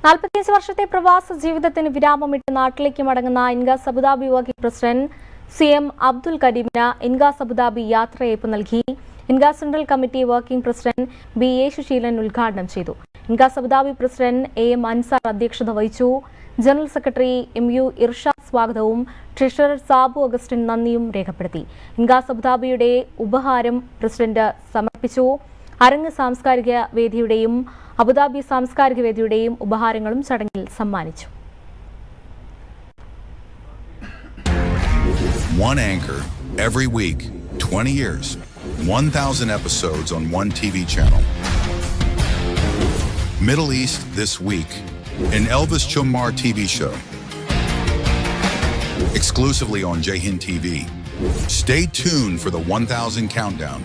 45 വർഷത്തെ പ്രവാസ ജീവിതത്തിന് വിരാമമിട്ട് നാട്ടിലേക്ക് മടങ്ങുന്ന Incas Abu Dhabi working president CM Abdul കരീമിന് ഇൻഗാസ് അബുദാബി യാത്രയയപ്പ് നൽകി. Incas central committee working president B. A. Susheelan ഉദ്ഘാടനം ചെയ്തു. Incas Abu Dhabi president AM Ansar അധ്യക്ഷത വഹിച്ചു. ജനറൽ സെക്രട്ടറി MU ഇർഷാദ് സ്വാഗതവും ട്രഷറർ സാബു അഗസ്റ്റിൻ നന്ദിയും രേഖപ്പെടുത്തി. ഇൻഗാസ് അബുദാബിയുടെ ഉപഹാരം പ്രസിഡന്റ് സമർപ്പിച്ചു. അരങ്ങ് സാംസ്കാരിക വേദിയുടെയും അബുദാബി സാംസ്കാരിക വേദിയുടെയും ഉപഹാരങ്ങളും ചടങ്ങിൽ സമ്മാനിച്ചു. One anchor every week, 20 years, 1,000 episodes on one TV channel. Middle East this week, an Elvis Chumar TV show. Exclusively on Jai Hind TV. Stay tuned for the 1,000 countdown.